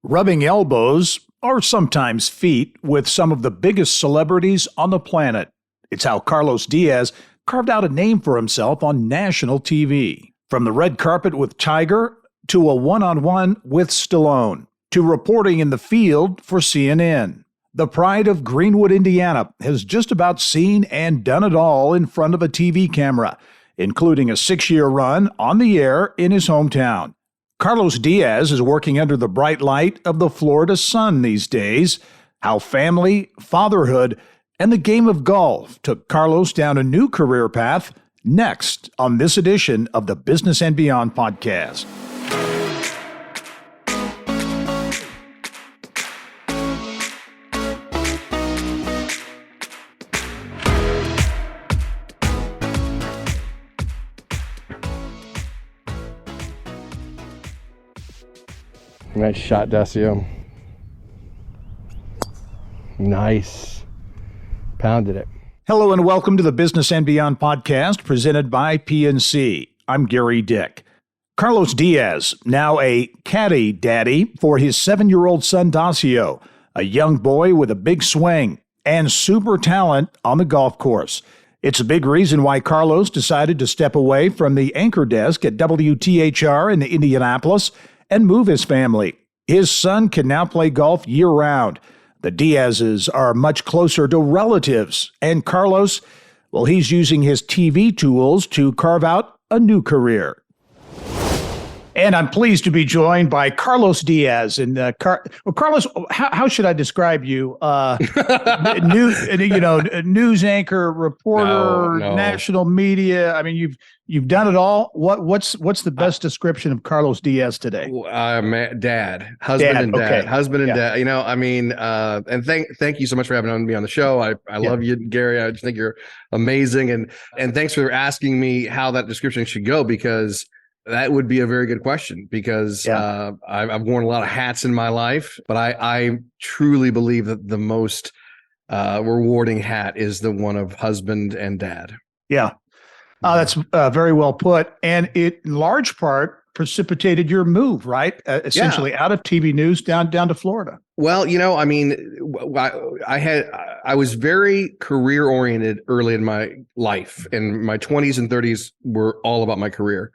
rubbing elbows, or sometimes feet, with some of the biggest celebrities on the planet. It's how Carlos Diaz carved out a name for himself on national TV. From the red carpet with Tiger, to a one-on-one with Stallone, to reporting in the field for CNN. The pride of Greenwood, Indiana, has just about seen and done it all in front of a TV camera, including a 6-year run on the air in his hometown. Carlos Diaz is working under the bright light of the Florida sun these days. How family, fatherhood, and the game of golf took Carlos down a new career path, next on this edition of the Business and Beyond podcast. Nice shot, Decio. Nice. Pounded it. Hello and welcome to the Business and Beyond podcast presented by PNC. I'm Gary Dick. Carlos Diaz, now a caddy daddy for his 7-year-old son Decio, a young boy with a big swing and super talent on the golf course. It's a big reason why Carlos decided to step away from the anchor desk at WTHR in Indianapolis and move his family. His son can now play golf year-round. The Diazes are much closer to relatives, and Carlos, well, he's using his TV tools to carve out a new career. And I'm pleased to be joined by Carlos Diaz. And Carlos, how should I describe you? News anchor, reporter, No. national media. I mean, you've done it all. What's the best description of Carlos Diaz today? Dad, husband and dad, okay. husband and Yeah. dad. And thank you so much for having me on the show. I love you, Gary. I just think you're amazing, and thanks for asking me how that description should go, because that would be a very good question, because I've worn a lot of hats in my life, but I truly believe that the most rewarding hat is the one of husband and dad. Yeah. That's very well put. And it, in large part, precipitated your move, right? Essentially out of TV news down to Florida. Well, I was very career oriented early in my life, and my 20s and 30s were all about my career.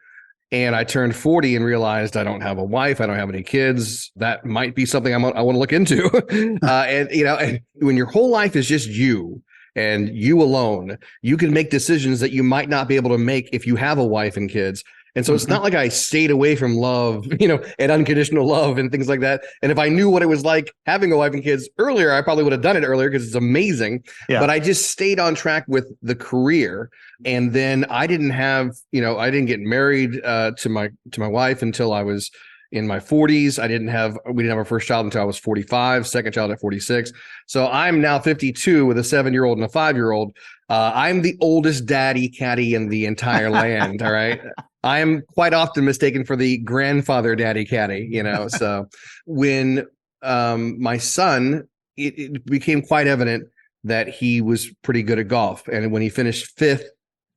And I turned 40 and realized I don't have a wife. I don't have any kids. That might be something I want to look into. And when your whole life is just you and you alone, you can make decisions that you might not be able to make if you have a wife and kids. And so it's not like I stayed away from love, and unconditional love and things like that. And if I knew what it was like having a wife and kids earlier, I probably would have done it earlier, because it's amazing. Yeah. But I just stayed on track with the career. And then I didn't I didn't get married to my wife until I was in my 40s. We didn't have our first child until I was 45, second child at 46. So I'm now 52 with a 7-year-old and a 5-year-old. I'm the oldest daddy caddy in the entire land. All right. I am quite often mistaken for the grandfather daddy caddy, So when my son, it became quite evident that he was pretty good at golf. And when he finished 5th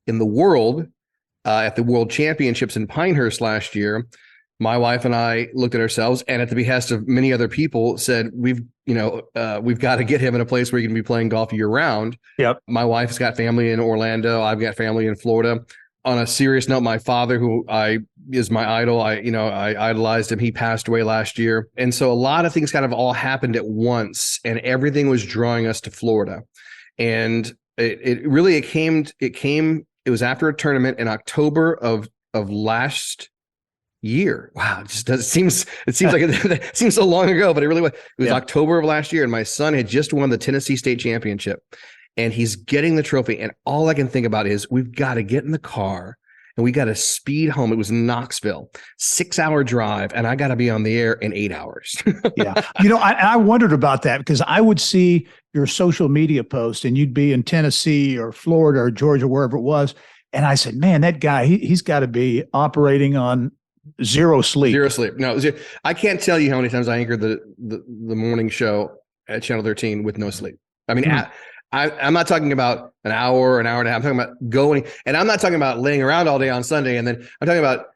in the world at the World Championships in Pinehurst last year, my wife and I looked at ourselves, and at the behest of many other people, said, we've got to get him in a place where he can be playing golf year round. Yep. My wife's got family in Orlando. I've got family in Florida. On a serious note, my father, who is my idol, I idolized him. He passed away last year. And so a lot of things kind of all happened at once, and everything was drawing us to Florida. And it was after a tournament in October of last year. Wow. It seems like it seems so long ago, but it really was. It was October of last year, and my son had just won the Tennessee State Championship. And he's getting the trophy. And all I can think about is, we've got to get in the car and we got to speed home. It was Knoxville, 6-hour drive. And I got to be on the air in 8 hours. Yeah. I wondered about that, because I would see your social media post and you'd be in Tennessee or Florida or Georgia, wherever it was. And I said, man, that guy, he's got to be operating on zero sleep. Zero sleep. No, I can't tell you how many times I anchored the morning show at Channel 13 with no sleep. I mean, I'm not talking about an hour and a half. I'm talking about going, and I'm not talking about laying around all day on Sunday. And then I'm talking about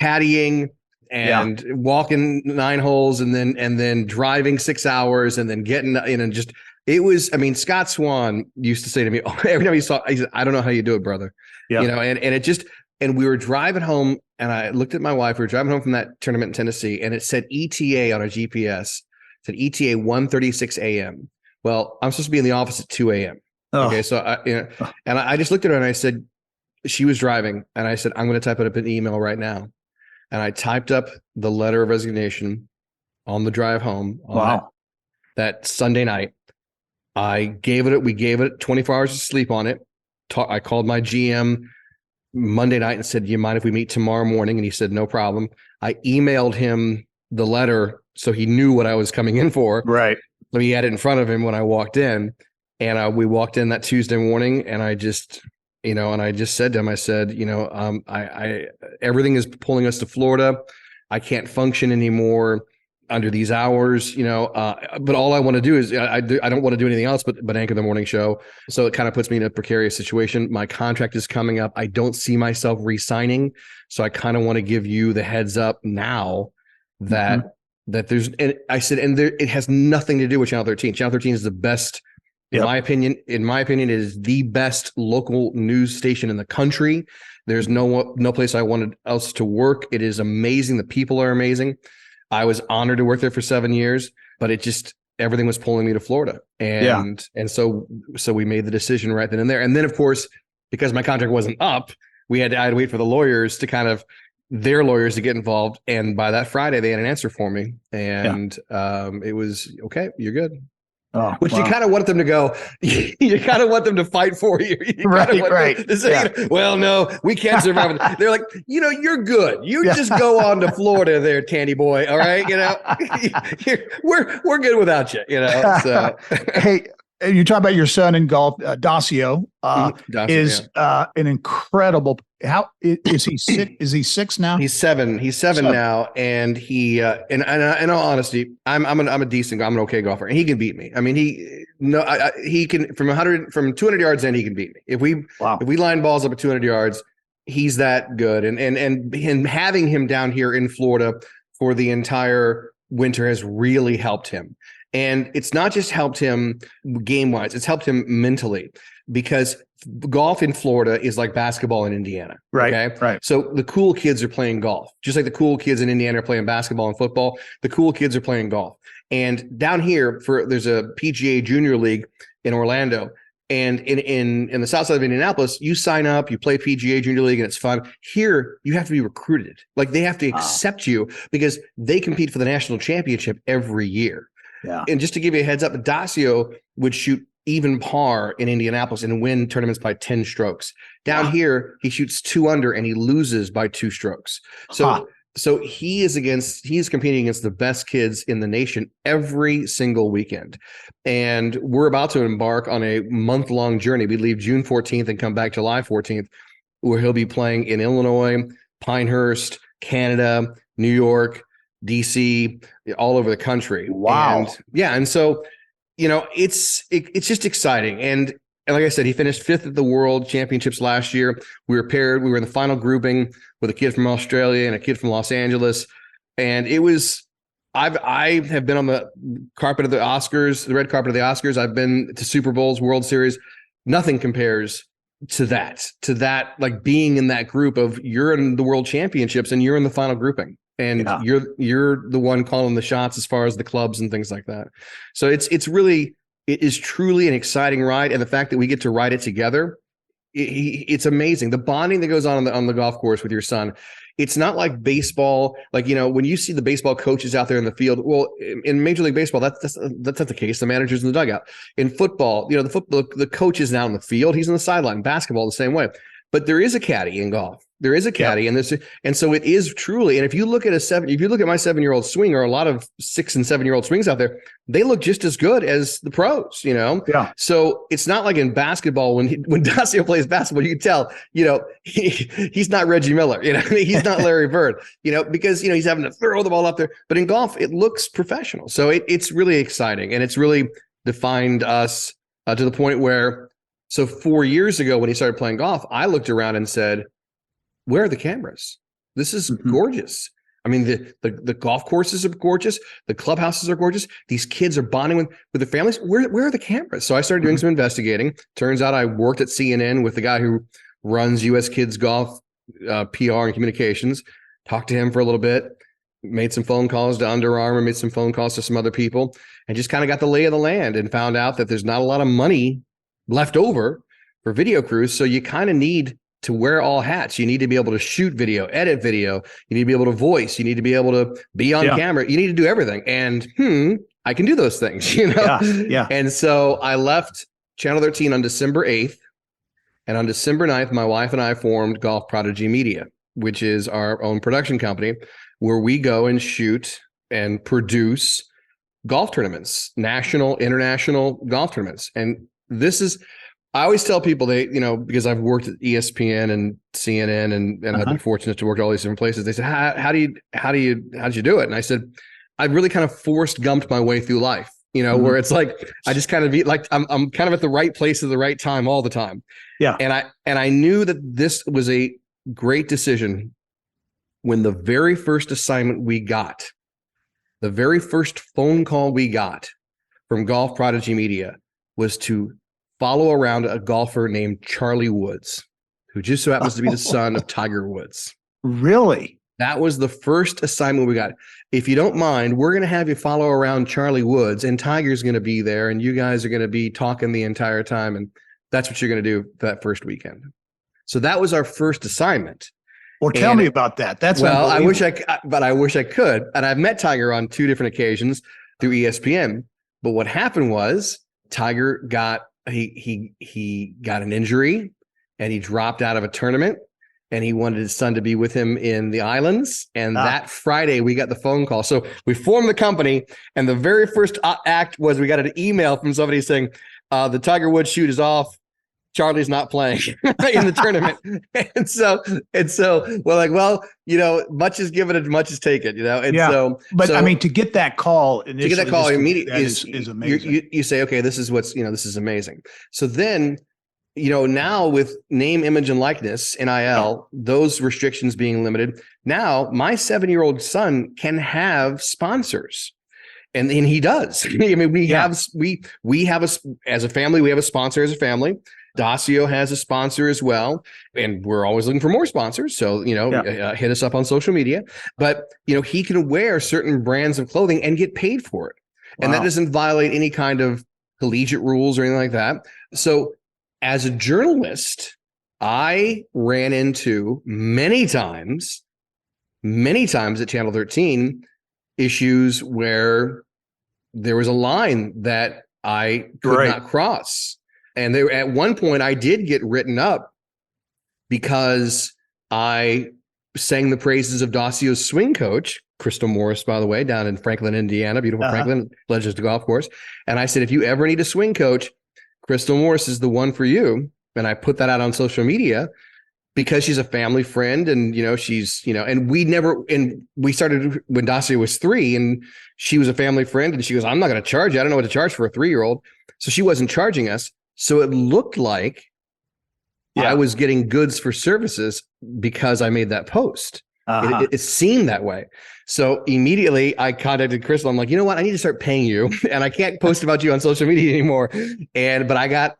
caddying, and walking 9 holes and then driving 6 hours and then getting in and just, it was, I mean, Scott Swan used to say to me every time he saw, he said, I don't know how you do it, brother. Yeah. You know, and it just, and we were driving home and I looked at my wife, we were driving home from that tournament in Tennessee and it said ETA on our GPS, it said ETA 1:36 a.m. Well, I'm supposed to be in the office at 2 a.m. Oh. Okay. So I just looked at her and I said, she was driving and I said, I'm going to type it up in an email right now. And I typed up the letter of resignation on the drive home on that Sunday night. We gave it 24 hours of sleep on it. I called my GM Monday night and said, do you mind if we meet tomorrow morning? And he said, no problem. I emailed him the letter so he knew what I was coming in for. Right. So he had it in front of him when I walked in. And we walked in that Tuesday morning and I just said to him, I said, everything is pulling us to Florida. I can't function anymore under these hours, but all I want to do is I don't want to do anything else but anchor the morning show. So it kind of puts me in a precarious situation. My contract is coming up. I don't see myself re-signing. So I kind of want to give you the heads up now that there's, and I said, and there, it has nothing to do with Channel 13. Channel 13 is the best. In my opinion, it is the best local news station in the country. There's no place I wanted else to work. It is amazing. The people are amazing. I was honored to work there for 7 years, but it just, everything was pulling me to Florida. And so we made the decision right then and there. And then of course, because my contract wasn't up, I had to wait for the lawyers to their lawyers to get involved. And by that Friday, they had an answer for me. And it was, okay, you're good. Oh, which you kind of want them to go, you kind of want them to fight for you. Right. To say, well, no, we can't survive. They're like, you're good. You just go on to Florida there, Tandy boy. All right. We're good without you, so. Hey, you talk about your son in golf, Dacio, is an incredible. How is he sick? Is he 6 now? He's 7. He's seven now, and he in all honesty, I'm an okay golfer, and he can beat me. I mean, he can from 200 yards in, he can beat me. If we line balls up at 200 yards, he's that good. And having him down here in Florida for the entire winter has really helped him. And it's not just helped him game wise, it's helped him mentally, because golf in Florida is like basketball in Indiana. Right. Okay? Right. So the cool kids are playing golf, just like the cool kids in Indiana are playing basketball and football. The cool kids are playing golf. And down here there's a PGA Junior League in Orlando. And in the south side of Indianapolis, you sign up, you play PGA Junior League, and it's fun. Here, you have to be recruited. Like they have to accept you because they compete for the national championship every year. Yeah. And just to give you a heads up, Dacio would shoot even par in Indianapolis and win tournaments by 10 strokes. Down here, he shoots 2 under and he loses by 2 strokes. So he is competing against the best kids in the nation every single weekend. And we're about to embark on a month-long journey. We leave June 14th and come back July 14th, where he'll be playing in Illinois, Pinehurst, Canada, New York, DC, all over the country. Wow. And so, it's just exciting. And like I said, he finished 5th at the World Championships last year. We were paired. We were in the final grouping with a kid from Australia and a kid from Los Angeles. And it was, I have been on the carpet of the Oscars, the red carpet of the Oscars. I've been to Super Bowls, World Series. Nothing compares to that, like being in that group of, you're in the World Championships and you're in the final grouping. And you're the one calling the shots as far as the clubs and things like that. So it is truly an exciting ride. And the fact that we get to ride it together, it's amazing. The bonding that goes on the golf course with your son. It's not like baseball. Like, when you see the baseball coaches out there in the field, well, in Major League Baseball, that's not the case. The manager's in the dugout. In football, the coach is now in the field. He's on the sideline. Basketball, the same way. But there is a caddy in golf. There is a caddy, and so it is truly. And if you look at my 7-year-old swing, or a lot of 6 and 7-year-old swings out there, they look just as good as the pros. Yeah. So it's not like in basketball when Dacio plays basketball, you can tell, he's not Reggie Miller. He's not Larry Bird. Because he's having to throw the ball up there. But in golf, it looks professional. So it's really exciting, and it's really defined us to the point where. So 4 years ago, when he started playing golf, I looked around and said, where are the cameras? This is gorgeous. I mean, the golf courses are gorgeous. The clubhouses are gorgeous. These kids are bonding with their families. Where are the cameras? So I started doing some investigating. Turns out I worked at CNN with the guy who runs U.S. Kids Golf PR and communications. Talked to him for a little bit, made some phone calls to Under Armour, made some phone calls to some other people, and just kind of got the lay of the land and found out that there's not a lot of money left over for video crews. So you kind of need to wear all hats. You need to be able to shoot video, edit video. You need to be able to voice. You need to be able to be on camera. You need to do everything. And I can do those things, you know? Yeah. And so I left Channel 13 on December 8th. And on December 9th, my wife and I formed Golf Prodigy Media, which is our own production company where we go and shoot and produce golf tournaments, national, international golf tournaments. And this is, I always tell people because I've worked at ESPN and CNN and I've been fortunate to work at all these different places. They said, how did you do it? And I said, I really kind of forced gumped my way through life, where it's like, I just kind of be like, I'm kind of at the right place at the right time all the time. Yeah. And I knew that this was a great decision when the very first assignment we got, the very first phone call we got from Golf Prodigy Media was to follow around a golfer named Charlie Woods, who just so happens to be the son of Tiger Woods. Really? That was the first assignment we got. If you don't mind, we're going to have you follow around Charlie Woods, and Tiger's going to be there, and you guys are going to be talking the entire time, and that's what you're going to do that first weekend. So that was our first assignment. Well, tell me about that. That's I wish I could. And I've met Tiger on 2 different occasions through ESPN. But what happened was Tiger got he got an injury and he dropped out of a tournament and he wanted his son to be with him in the islands. And that Friday we got the phone call. So we formed the company and the very first act was we got an email from somebody saying the Tiger Woods shoot is off. Charlie's not playing in the tournament. And so we're like, well, much is given and much is taken, And but I mean, to get that call immediately is amazing. You say, okay, this is this is amazing. So then, now with name, image, and likeness, NIL, those restrictions being limited, now my 7-year-old son can have sponsors. And he does. I mean, we have as a family, we have a sponsor as a family. Dacio has a sponsor as well, and we're always looking for more sponsors. So, hit us up on social media. But, he can wear certain brands of clothing and get paid for it. Wow. And that doesn't violate any kind of collegiate rules or anything like that. So as a journalist, I ran into many times at Channel 13 issues where there was a line that I could not cross. And at one point I did get written up because I sang the praises of Dacio's swing coach, Crystal Morris, by the way, down in Franklin, Indiana, beautiful Franklin, Legends to Golf Course. And I said, if you ever need a swing coach, Crystal Morris is the one for you. And I put that out on social media because she's a family friend and, she's, and we started when Dacia was 3 and she was a family friend and she goes, I'm not going to charge you. I don't know what to charge for a 3-year-old. So she wasn't charging us. So it looked like I was getting goods for services because I made that post. It seemed that way. So immediately I contacted Crystal. I'm like, you know what? I need to start paying you and I can't post about you on social media anymore. But I got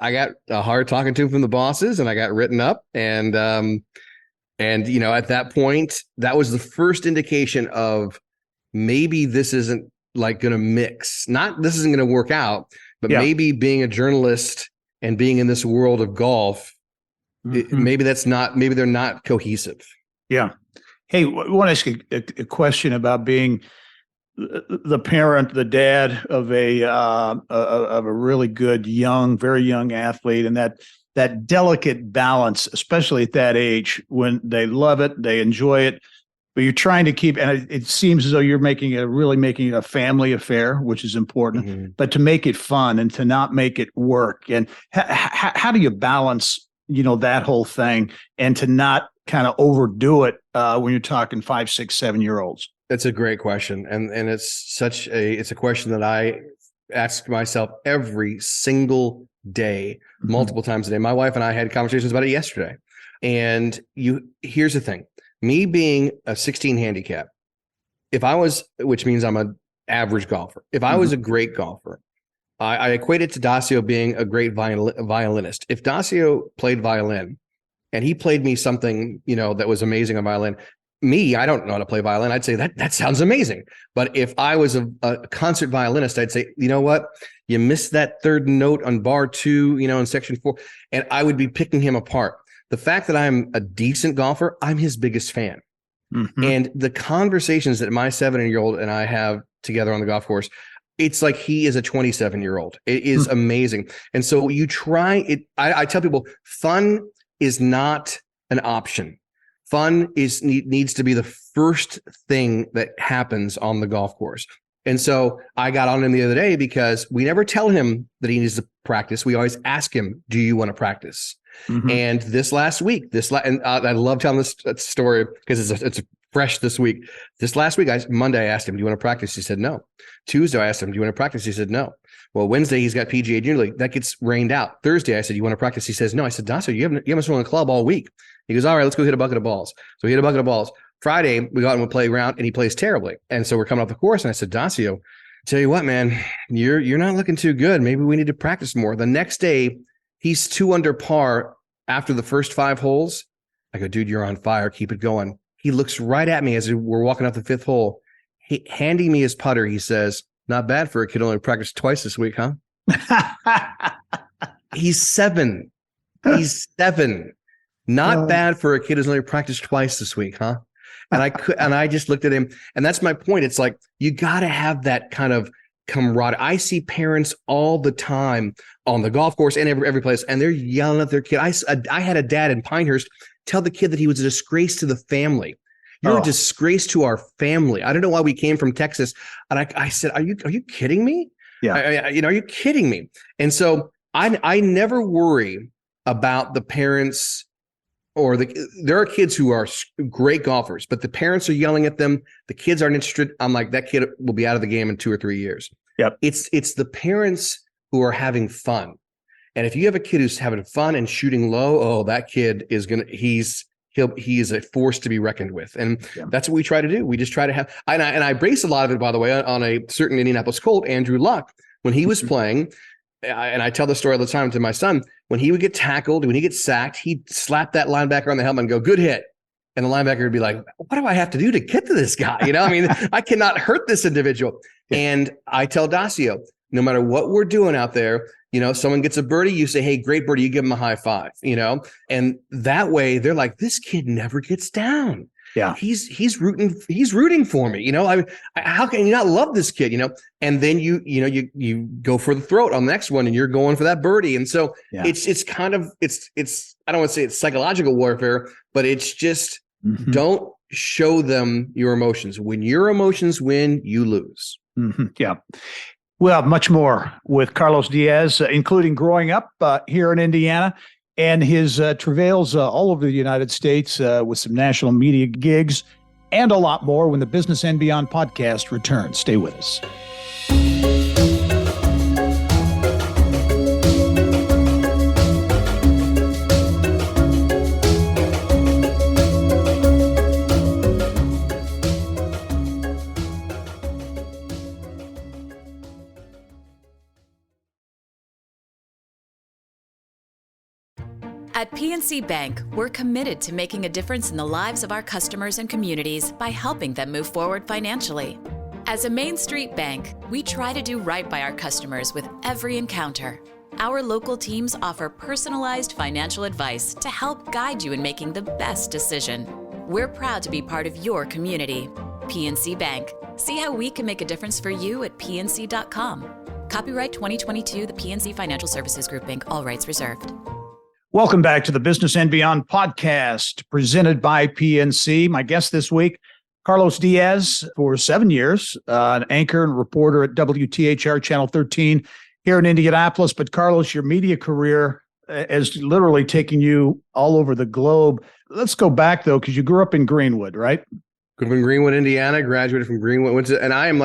a hard talking to from the bosses and I got written up. And at that point, that was the first indication of maybe this isn't like going to mix. Not this isn't going to work out, but maybe being a journalist and being in this world of golf, maybe they're not cohesive. Yeah. Hey, I want to ask you a question about being the parent, the dad of a really good very young athlete, and that delicate balance, especially at that age when they love it, they enjoy it, but you're trying to keep, and it seems as though you're making it a family affair, which is important, but to make it fun and to not make it work. And how do you balance, that whole thing and to not kind of overdo it when you're talking 5, 6, 7-year-olds? That's a great question. And it's a question that I ask myself every single day, multiple times a day. My wife and I had conversations about it yesterday. And here's the thing. Me being a 16 handicap, if I was, which means I'm an average golfer. If I was a great golfer, I equate it to Dacio being a great violinist. If Dacio played violin and he played me something, that was amazing on violin, I don't know how to play violin. I'd say that sounds amazing. But if I was a concert violinist, I'd say, you know what? You missed that third note on bar 2, in section 4, and I would be picking him apart. The fact that I'm a decent golfer, I'm his biggest fan. And the conversations that my 7-year-old and I have together on the golf course, it's like he is a 27-year-old. It is amazing. And so you try it. I tell people, fun is not an option. Fun needs to be the first thing that happens on the golf course. And so I got on him the other day because we never tell him that he needs to practice. We always ask him, do you want to practice? And this last week, and I love telling this story because it's fresh this week. This last week, Monday, I asked him, do you want to practice? He said, no. Tuesday, I asked him, do you want to practice? He said, no. Well, Wednesday, he's got PGA Junior League. That gets rained out. Thursday, I said, you want to practice? He says, no. I said, Dacio, you haven't swung a club all week. He goes, all right, let's go hit a bucket of balls. So we hit a bucket of balls. Friday, we got him to play around, and he plays terribly. And so we're coming off the course, and I said, Dacio, tell you what, man, you're not looking too good. Maybe we need to practice more. The next day, he's 2 under par after the first 5 holes. I go, dude, you're on fire. Keep it going. He looks right at me as we're walking up the 5th hole. Handing me his putter, he says, not bad for a kid only practiced twice this week, huh? He's 7. He's 7. Not bad for a kid who's only practiced twice this week, huh? And I just looked at him, and that's my point. It's like, you got to have that kind of camaraderie. I see parents all the time on the golf course and every place, and they're yelling at their kid. I had a dad in Pinehurst tell the kid that he was a disgrace to the family. You're a disgrace to our family. I don't know why we came from Texas. And I said, are you kidding me? Yeah. Are you kidding me? And so I never worry about the parents there are kids who are great golfers, but the parents are yelling at them. The kids aren't interested. I'm like, that kid will be out of the game in 2 or 3 years. Yep. It's the parents who are having fun. And if you have a kid who's having fun and shooting low, that kid is he is a force to be reckoned with. And that's what we try to do. We just try to have, and I base a lot of it, by the way, on a certain Indianapolis Colt, Andrew Luck, when he was playing. And I tell the story all the time to my son, when he would get tackled, when he gets sacked, he'd slap that linebacker on the helmet and go, good hit. And the linebacker would be like, what do I have to do to get to this guy? I cannot hurt this individual. And I tell Dacio, no matter what we're doing out there, someone gets a birdie, you say, hey, great birdie, you give him a high five, and that way they're like, this kid never gets down. Yeah. He's rooting for me. How can you not love this kid, and then you go for the throat on the next one and you're going for that birdie. And so it's kind of, it's, I don't want to say it's psychological warfare, but it's just don't show them your emotions. When your emotions win, you lose. Yeah. Well, much more with Carlos Diaz, including growing up here in Indiana and his travails all over the United States with some national media gigs and a lot more when the Business and Beyond podcast returns. Stay with us. At PNC Bank, we're committed to making a difference in the lives of our customers and communities by helping them move forward financially. As a Main Street bank, we try to do right by our customers with every encounter. Our local teams offer personalized financial advice to help guide you in making the best decision. We're proud to be part of your community. PNC Bank. See how we can make a difference for you at pnc.com. Copyright 2022, the PNC Financial Services Group, Inc., all rights reserved. Welcome back to the Business and Beyond podcast presented by PNC. My guest this week, Carlos Diaz, for 7 years, an anchor and reporter at WTHR Channel 13 here in Indianapolis. But Carlos, your media career has literally taken you all over the globe. Let's go back, though, because you grew up in Greenwood, right? Grew up in Greenwood, Indiana, graduated from Greenwood, and I am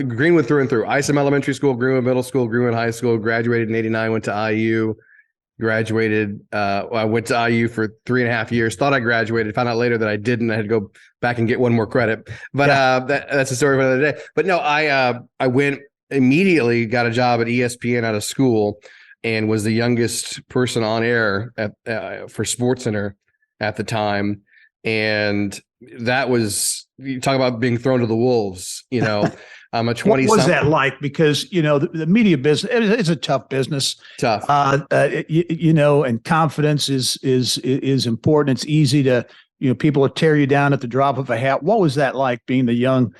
Greenwood through and through. ISM Elementary School, Greenwood Middle School, Greenwood High School, graduated in 89, went to IU. graduated. I went to IU for 3.5 years, thought I graduated, found out later that I didn't. I had to go back and get one more credit, but that's a story for another day. But no, I went immediately, got a job at ESPN out of school, and was the youngest person on air for SportsCenter at the time. And that was, you talk about being thrown to the wolves, I'm a 20. What was that like? Because, the media business, it's a tough business. Tough. And confidence is important. It's easy to, people will tear you down at the drop of a hat. What was that like, being the young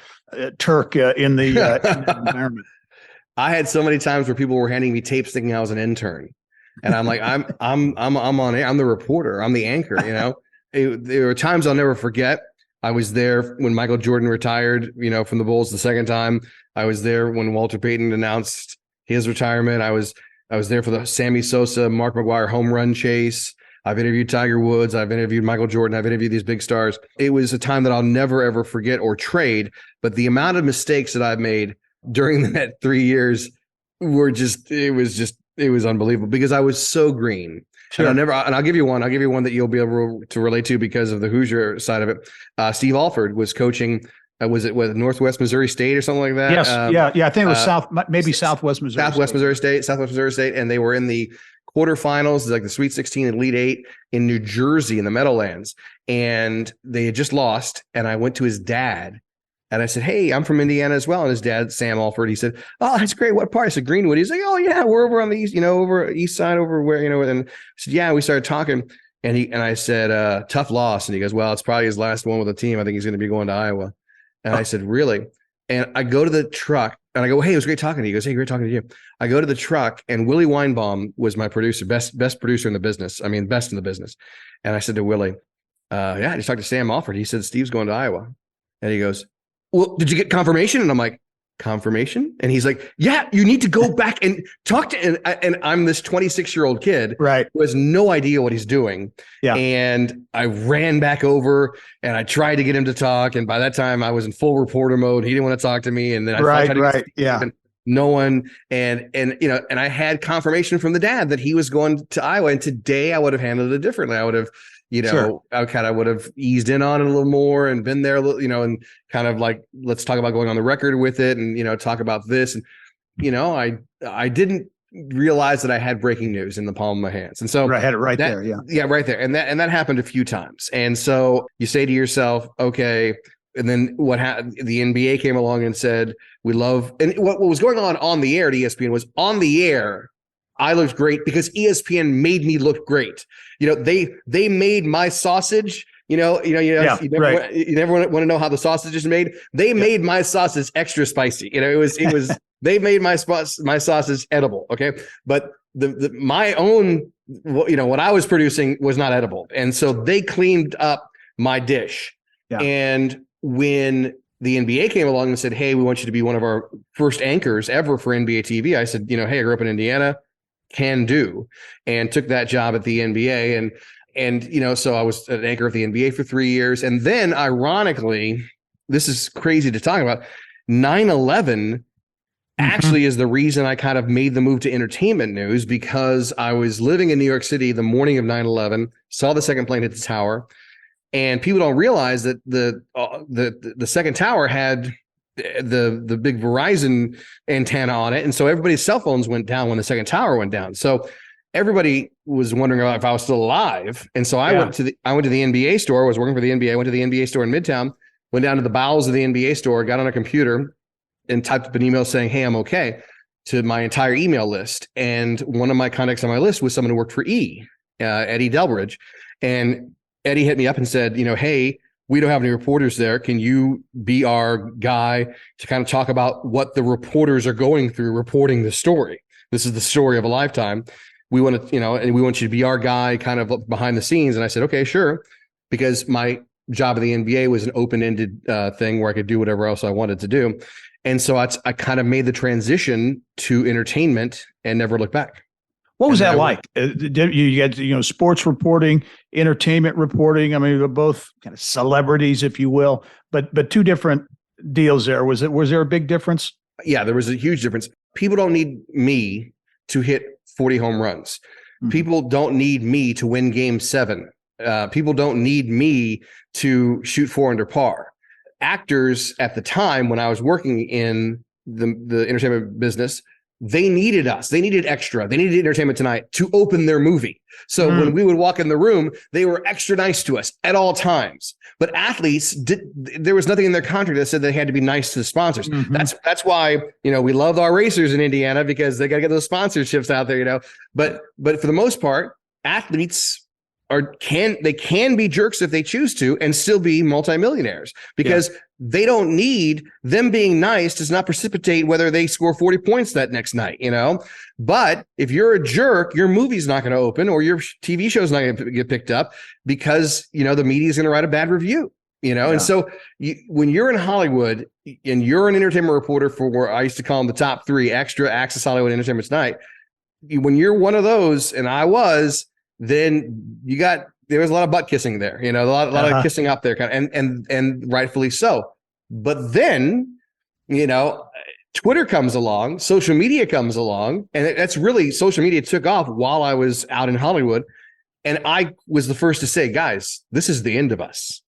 Turk in the environment? I had so many times where people were handing me tapes thinking I was an intern, and I'm like, I'm on air. I'm the reporter. I'm the anchor. There were times I'll never forget. I was there when Michael Jordan retired, from the Bulls the second time. I was there when Walter Payton announced his retirement. I was there for the Sammy Sosa, Mark McGwire home run chase. I've interviewed Tiger Woods. I've interviewed Michael Jordan. I've interviewed these big stars. It was a time that I'll never, ever forget or trade. But the amount of mistakes that I've made during that 3 years it was unbelievable, because I was so green. Sure. And I'll give you one that you'll be able to relate to because of the Hoosier side of it. Steve Alford was coaching. Was it with Northwest Missouri State or something like that? Yes. I think it was Southwest Missouri State. And they were in the quarterfinals, like the Sweet 16 and Elite 8 in New Jersey in the Meadowlands. And they had just lost. And I went to his dad and I said, "Hey, I'm from Indiana as well." And his dad, Sam Alford, he said, "Oh, that's great. What part?" I said, "Greenwood." He's like, "Oh yeah, we're over on the east, over east side over where, And I said, "Yeah." We started talking, and I said, "Tough loss." And he goes, "Well, it's probably his last one with the team. I think he's going to be going to Iowa." And I said, "Really?" And I go to the truck and I go, "Hey, it was great talking to you." He goes, "Hey, great talking to you." I go to the truck, and Willie Weinbaum was my producer, best producer in the business. I mean, best in the business. And I said to Willie, "Yeah, I just talked to Sam Alford. He said Steve's going to Iowa." And he goes, "Well, did you get confirmation?" And I'm like, "Confirmation?" And he's like, "Yeah, you need to go back and talk to," and I'm this 26-year-old kid, right, who has no idea what he's doing. Yeah. And I ran back over and I tried to get him to talk. And by that time I was in full reporter mode. He didn't want to talk to me. And then no one. And I had confirmation from the dad that he was going to Iowa. And today I would have handled it differently. I would have, Sure. I kind of would have eased in on it a little more and been there, and kind of like, let's talk about going on the record with it and, talk about this. And, I didn't realize that I had breaking news in the palm of my hands. And so I had it right there. Yeah. Yeah, right there. And that happened a few times. And so you say to yourself, okay. And then what happened? The NBA came along and said, "We love," and what was going on the air at ESPN was on the air. I looked great because ESPN made me look great. They made my sausage. You never want to know how the sausage is made. They made my sausage extra spicy. It was they made my sausage edible. Okay, but my own, what I was producing was not edible, and so they cleaned up my dish. Yeah. And when the NBA came along and said, "Hey, we want you to be one of our first anchors ever for NBA TV," I said, "Hey, I grew up in Indiana. Can do," and took that job at the NBA. And so I was an anchor of the NBA for 3 years. And then ironically, this is crazy to talk about, 9/11 actually is the reason I kind of made the move to entertainment news, because I was living in New York City the morning of 9/11, saw the second plane hit the tower, and people don't realize that the second tower had the big Verizon antenna on it. And so everybody's cell phones went down when the second tower went down. So everybody was wondering about if I was still alive. And so I went to the NBA store. I was working for the NBA. I went to the NBA store in Midtown, went down to the bowels of the NBA store, got on a computer and typed up an email saying, "Hey, I'm okay," to my entire email list. And one of my contacts on my list was someone who worked for Eddie Delbridge. And Eddie hit me up and said, "Hey, we don't have any reporters there. Can you be our guy to kind of talk about what the reporters are going through reporting the story? This is the story of a lifetime. We want to, and we want you to be our guy kind of behind the scenes." And I said, "Okay, sure." Because my job at the NBA was an open-ended thing where I could do whatever else I wanted to do. And so I kind of made the transition to entertainment and never looked back. What was that like? You had, sports reporting, entertainment reporting. I mean, they're both kind of celebrities, if you will, but two different deals there. Was there a big difference? Yeah, there was a huge difference. People don't need me to hit 40 home runs. People don't need me to win game 7. People don't need me to shoot 4 under par. Actors at the time when I was working in the entertainment business, they needed us. They needed extra. They needed Entertainment Tonight to open their movie. So when we would walk in the room, they were extra nice to us at all times. But athletes, there was nothing in their contract that said they had to be nice to the sponsors. That's why, we love our racers in Indiana, because they got to get those sponsorships out there, But for the most part, athletes can be jerks if they choose to and still be multimillionaires, because they don't need them being nice does not precipitate whether they score 40 points that next night, But if you're a jerk, your movie's not going to open or your TV show's not going to get picked up because, the media is going to write a bad review, And so when you're in Hollywood and you're an entertainment reporter for, I used to call them the top 3 Extra, Access Hollywood, Entertainment Tonight. When you're one of those, and I was, then there was a lot of butt kissing there, a lot of kissing up there, and rightfully so. But then, Twitter comes along, social media comes along, and that's really, social media took off while I was out in Hollywood. And I was the first to say, guys, this is the end of us,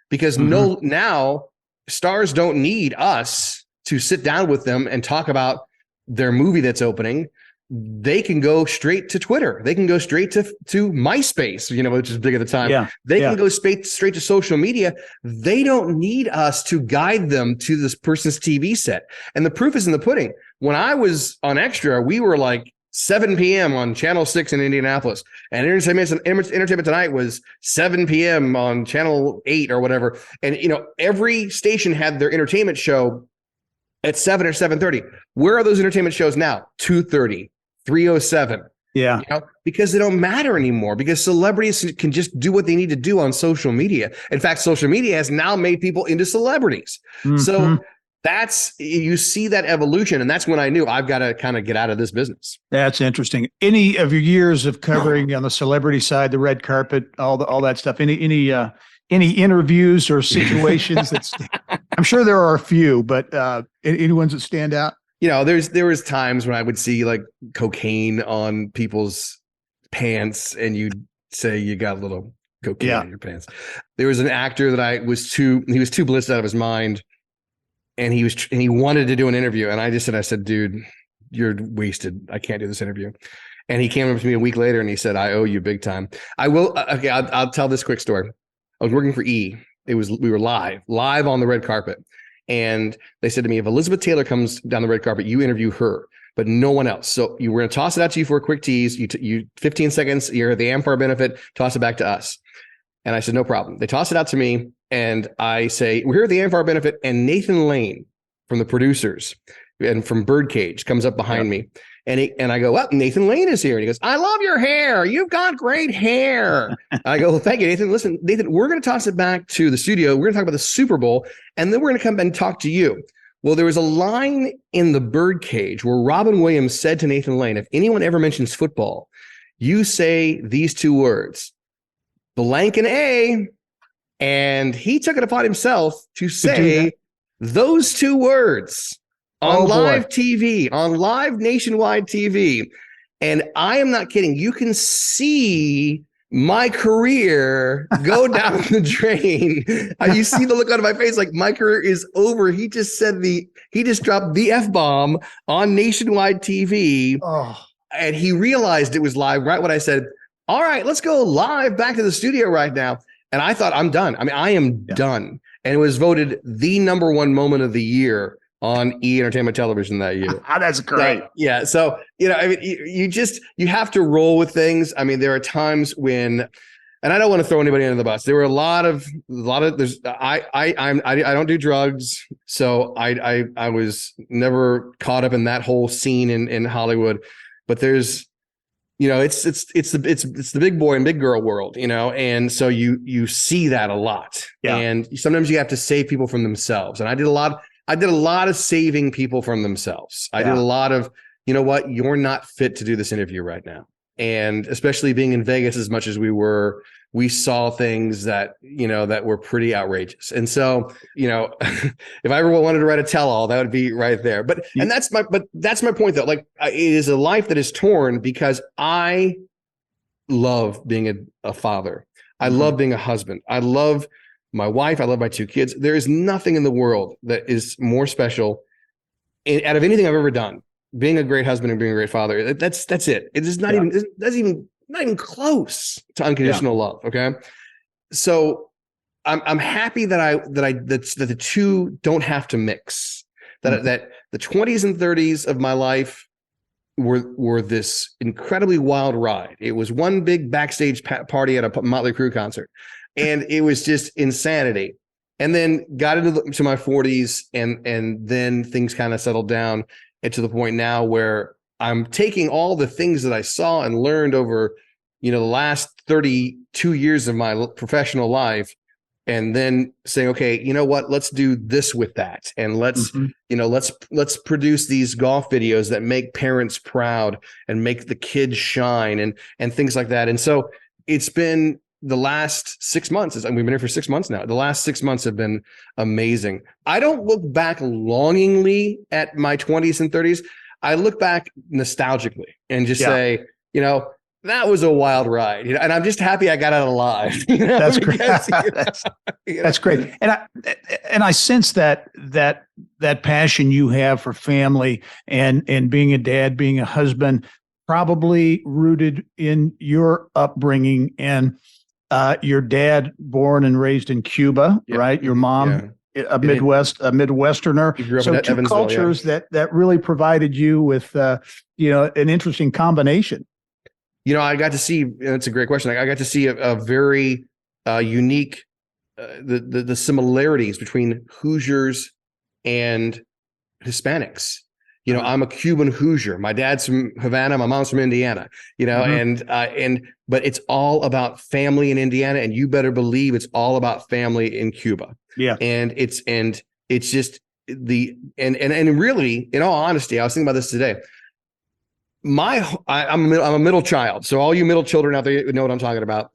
because now stars don't need us to sit down with them and talk about their movie that's opening. They can go straight to Twitter. They can go straight to MySpace, which is big at the time. They can go straight to social media. They don't need us to guide them to this person's TV set. And the proof is in the pudding. When I was on Extra, we were like 7 p.m. on Channel 6 in Indianapolis. And Entertainment Tonight was 7 p.m. on Channel 8 or whatever. And, every station had their entertainment show at 7 or 7:30. Where are those entertainment shows now? 2:30. 3:07. Yeah. Because they don't matter anymore, because celebrities can just do what they need to do on social media. In fact, social media has now made people into celebrities. So you see that evolution. And that's when I knew I've got to kind of get out of this business. That's interesting. Any of your years of covering on the celebrity side, the red carpet, all that stuff, any interviews or situations I'm sure there are a few, but any ones that stand out? There was times when I would see like cocaine on people's pants, and you'd say you got a little cocaine in your pants. There was an actor that he was too blitzed out of his mind, and he wanted to do an interview, and I said, dude, you're wasted. I can't do this interview. And he came up to me a week later and he said, I owe you big time. I will. Okay, I'll tell this quick story. I was working for E. We were live on the red carpet. And they said to me, if Elizabeth Taylor comes down the red carpet, you interview her, but no one else. So we're going to toss it out to you for a quick tease. You 15 seconds, you're the AmFAR benefit, toss it back to us. And I said, no problem. They toss it out to me. And I say, we're here at the AmFAR benefit. And Nathan Lane from the producers and from Birdcage comes up behind me. And I go, well, Nathan Lane is here. And he goes, I love your hair. You've got great hair. I go, well, thank you, Nathan. Listen, Nathan, we're going to toss it back to the studio. We're going to talk about the Super Bowl, and then we're going to come and talk to you. Well, there was a line in the Birdcage where Robin Williams said to Nathan Lane, if anyone ever mentions football, you say these 2 words, blank and A. And he took it upon himself to say those 2 words on live TV, on live nationwide TV. And I am not kidding. You can see my career go down the drain. You see the look on my face, like my career is over. He just dropped the F-bomb on nationwide TV. And he realized it was live right when I said, all right, let's go live back to the studio right now. And I thought, I'm done. I mean, I am done. And it was voted the #1 moment of the year on E! Entertainment Television that year. That's great. Yeah. So, I mean, you have to roll with things. I mean, there are times when, and I don't want to throw anybody under the bus. There were a lot of I don't do drugs. So I was never caught up in that whole scene in Hollywood, but there's, it's the big boy and big girl world, and so you see that a lot. And sometimes you have to save people from themselves. And I did a lot of saving people from themselves. I did a lot of, you know what, you're not fit to do this interview right now. And especially being in Vegas as much as we saw things that, that were pretty outrageous. And so, if I ever wanted to write a tell-all, that would be right there. But that's my point though. Like, it is a life that is torn because I love being a father. I love being a husband. I love my wife. I love my 2 kids. There is nothing in the world that is more special out of anything I've ever done. Being a great husband and being a great father. That's it. It is not not even close to unconditional love. Okay. So I'm happy that the two don't have to mix. That the 20s and 30s of my life were this incredibly wild ride. It was one big backstage party at a Motley Crue concert, and it was just insanity. And then got into my 40s, and then things kind of settled down, and to the point now where I'm taking all the things that I saw and learned over, the last 32 years of my professional life, and then saying, okay, you know what, let's do this with that. And let's produce these golf videos that make parents proud and make the kids shine and things like that. And so it's been the last 6 months, we've been here for 6 months now. The last 6 months have been amazing. I don't look back longingly at my 20s and 30s. I look back nostalgically and just say, that was a wild ride, and I'm just happy I got out alive. That's great. That's great. And I sense that passion you have for family and being a dad, being a husband, probably rooted in your upbringing and your dad born and raised in Cuba, right? Your mom, a Midwesterner. You grew up so in two Evansville, cultures that really provided you with an interesting combination. I got to see, that's a great question. I got to see a very unique, the similarities between Hoosiers and Hispanics. I'm a Cuban Hoosier. My dad's from Havana. My mom's from Indiana, but it's all about family in Indiana. And you better believe it's all about family in Cuba. Yeah. And it's just and really, in all honesty, I was thinking about this today. I'm a middle child. So all you middle children out there know what I'm talking about.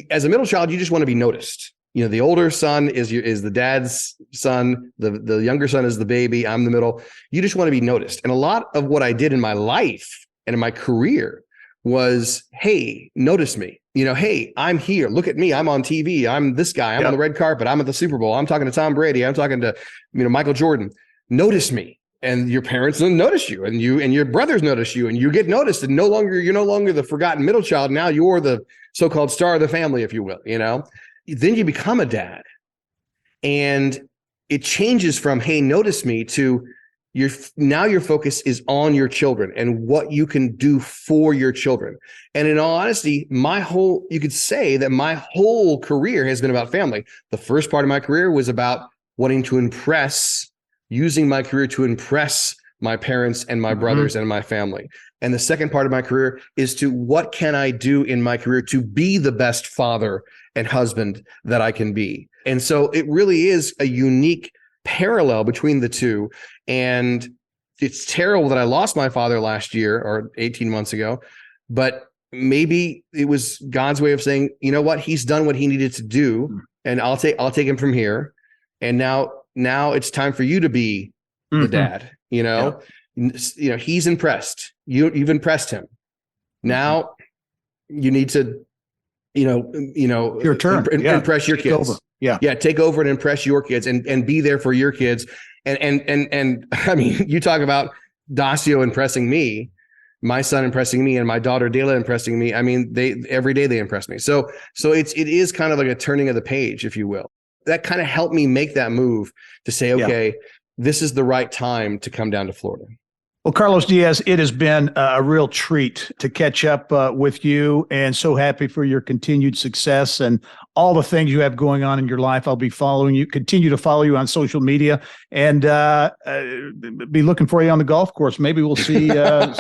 As a middle child, you just want to be noticed. The older son is the dad's son. The younger son is the baby. I'm the middle. You just want to be noticed. And a lot of what I did in my life and in my career was, hey, notice me. Hey, I'm here. Look at me. I'm on TV. I'm this guy. I'm on the red carpet. I'm at the Super Bowl. I'm talking to Tom Brady. I'm talking to, Michael Jordan. Notice me. And your parents notice you, and your brothers notice you, and you get noticed. And you're no longer the forgotten middle child. Now you're the so-called star of the family, if you will. Then you become a dad, and it changes from "Hey, notice me" to your focus is on your children and what you can do for your children. And in all honesty, you could say that my whole career has been about family. The first part of my career was about wanting to using my career to impress my parents and my brothers and my family. And the second part of my career is to what can I do in my career to be the best father and husband that I can be. And so it really is a unique parallel between the two. And it's terrible that I lost my father last year or 18 months ago, but maybe it was God's way of saying, you know what, he's done what he needed to do, and I'll take him from here. And now it's time for you to be the dad. He's impressed. You've impressed him. Now you need to, your turn. Impress your kids. Over. Take over and impress your kids and be there for your kids. And I mean, you talk about Dacio impressing me, my son impressing me, and my daughter Dela impressing me. I mean, every day they impress me. So it is kind of like a turning of the page, if you will. That kind of helped me make that move to say, okay, this is the right time to come down to Florida. Well, Carlos Diaz, it has been a real treat to catch up with you, and so happy for your continued success and all the things you have going on in your life. I'll be following you, continue to follow you on social media, and be looking for you on the golf course. Maybe we'll see some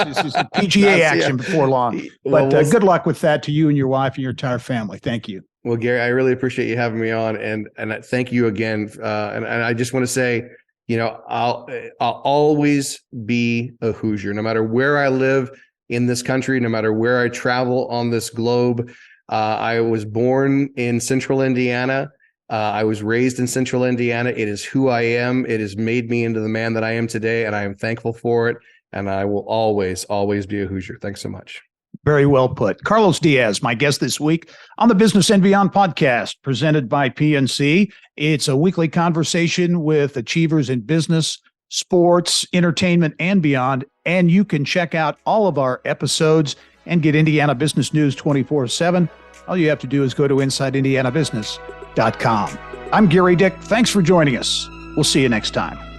PGA action before long. But good luck with that to you and your wife and your entire family. Thank you. Well, Gary, I really appreciate you having me on, and thank you again. And I just want to say, I'll always be a Hoosier, no matter where I live in this country, no matter where I travel on this globe. I was born in Central Indiana. I was raised in Central Indiana. It is who I am. It has made me into the man that I am today, and I am thankful for it. And I will always, always be a Hoosier. Thanks so much. Very well put. Carlos Diaz, my guest this week on the Business and Beyond podcast, presented by PNC. It's a weekly conversation with achievers in business, sports, entertainment, and beyond. And you can check out all of our episodes and get Indiana business news 24/7. All you have to do is go to InsideIndianaBusiness.com. I'm Gary Dick. Thanks for joining us. We'll see you next time.